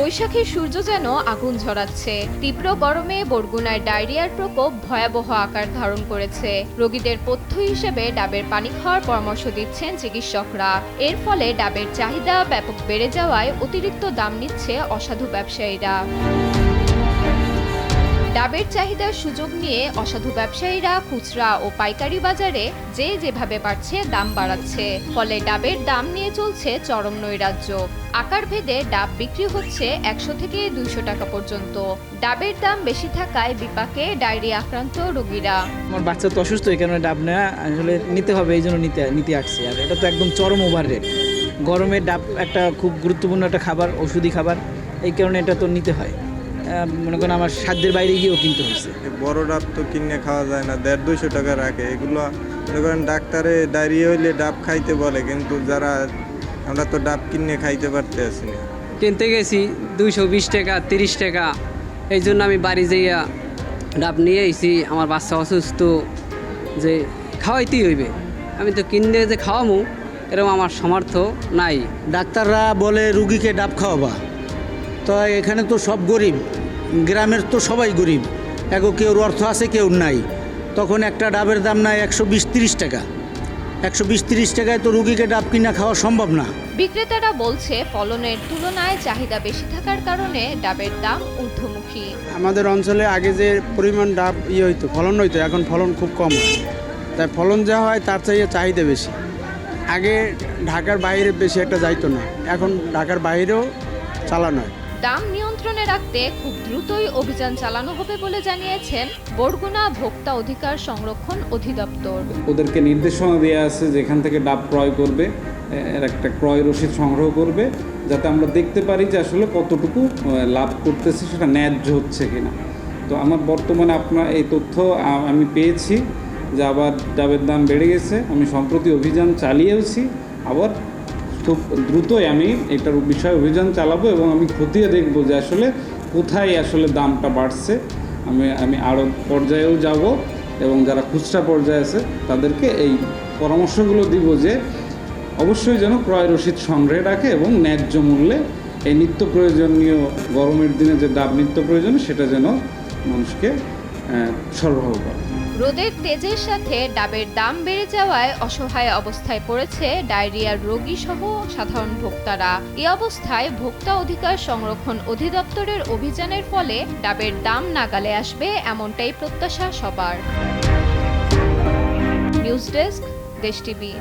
বৈশাখী সূর্য যেন আগুন ঝরাচ্ছে। তীব্র গরমে বরগুনায় ডায়রিয়ার প্রকোপ ভয়াবহ আকার ধারণ করেছে। রোগীদের পথ্য হিসেবে ডাবের পানি খাওয়ার পরামর্শ দিচ্ছেন চিকিৎসকরা। এর ফলে ডাবের চাহিদা ব্যাপক বেড়ে যাওয়ায় অতিরিক্ত দাম নিচ্ছে অসাধু ব্যবসায়ীরা। ডাবের চাহিদার সুযোগ নিয়ে অসাধু ব্যবসায়ীরা খুচরা ও পাইকারি বাজারে যে যেভাবে পারছে দাম বাড়াচ্ছে। ফলে ডাবের দাম নিয়ে চলছে চরম নৈরাজ্য। আকার ভেদে ডাব বিক্রি হচ্ছে 100 থেকে 200 টাকা পর্যন্ত। ডাবের দাম বেশি থাকায় বিপাকে ডায়রিয়া আক্রান্ত রোগীরা। আমার বাচ্চা তো অসুস্থ, এই কারণে ডাব নেওয়া আসলে নিতে হবে, এই জন্য নিতে আসছে। আর এটা তো একদম চরম ওভার রেট। গরমে ডাব একটা খুব গুরুত্বপূর্ণ একটা খাবার, ওষুধি খাবার, এই কারণে এটা তো নিতে হয়। মনে করেন আমার সাধ্যের বাইরে গিয়েও কিনতে হচ্ছে। বড় ডাব তো কিনে খাওয়া যায় না, 150-200 টাকা রাখে। এগুলো মনে করেন ডাক্তারে ডায়রিয়া হইলে ডাব খাইতে বলে, কিন্তু আমরা তো ডাব কিনে খাইতে পারতে আসি না। কিনতে গেছি 220 টাকা 30 টাকা, এই জন্য আমি বাড়ি যাইয়া ডাব নিয়ে এসেছি। আমার বাচ্চা অসুস্থ, যে খাওয়াইতেই হইবে, আমি তো কিনে যে খাওয়ামু এরকম আমার সামর্থ্য নাই। ডাক্তাররা বলে রুগীকে ডাব খাওয়াবা, তো এখানে তো সব গরিব, গ্রামের তো সবাই গরিব, কেউর অর্থ আছে কেউ নাই। তখন একটা ডাবের দাম নাই 120-30 টাকা। 120-30 টাকায় তো রুগীকে ডাব কিনা খাওয়া সম্ভব না। বিক্রেতারা বলছে ফলনের তুলনায় চাহিদা বেশি থাকার কারণে ডাবের দাম ঊর্ধ্বমুখী। আমাদের অঞ্চলে আগে যে পরিমাণ ডাব হইতো, ফলন হইতো, এখন ফলন খুব কম হয়। তাই ফলন যা হয় তার চাইতে চাহিদা বেশি। আগে ঢাকার বাইরে বেশি একটা যাইতো না, এখন ঢাকার বাইরেও চালানো হয়। দাম নিয়ন্ত্রণে রাখতে খুব দ্রুতই অভিযান চালানো হবে বলে জানিয়েছেন বরগুনা ভোক্তা অধিকার সংরক্ষণ অধিদপ্তর। ওদেরকে নির্দেশনা দেওয়া আছে যে এখান থেকে ডাব ক্রয় করবে, এর একটা ক্রয় রসিদ সংগ্রহ করবে, যাতে আমরা দেখতে পারি যে আসলে কতটুকু লাভ করতেছে, সেটা ন্যায্য হচ্ছে কিনা। তো আমার বর্তমানে আপনার এই তথ্য আমি পেয়েছি যে আবার ডাবের দাম বেড়ে গেছে। আমি সম্প্রতি অভিযান চালিয়েওছি, আবার খুব দ্রুতই আমি এটার বিষয়ে অভিযান চালাবো এবং আমি খতিয়ে দেখব যে আসলে কোথায় আসলে দামটা বাড়ছে। আমি আরও পর্যায়েও যাব এবং যারা খুচরা পর্যায়ে আছে তাদেরকে এই পরামর্শগুলো দিব যে অবশ্যই যেন ক্রয় রসিদ সংগ্রহে রাখে এবং ন্যায্য মূল্যে এই নিত্য প্রয়োজনীয় গরমের দিনে যে ডাব নিত্য প্রয়োজন সেটা যেন মানুষকে সরবরাহ করে। রোদের তেজের সাথে ডাবের দাম বেড়ে যাওয়ায় অসহায় অবস্থায় পড়েছে ডায়রিয়ার রোগী সহ সাধারণ ভোক্তারা। এই অবস্থায় ভোক্তা অধিকার সংরক্ষণ অধিদপ্তরের অভিযানের ফলে ডাবের দাম নাগালে আসবে, এমনটাই প্রত্যাশা সবার। নিউজ ডেস্ক, দেশ টিভি।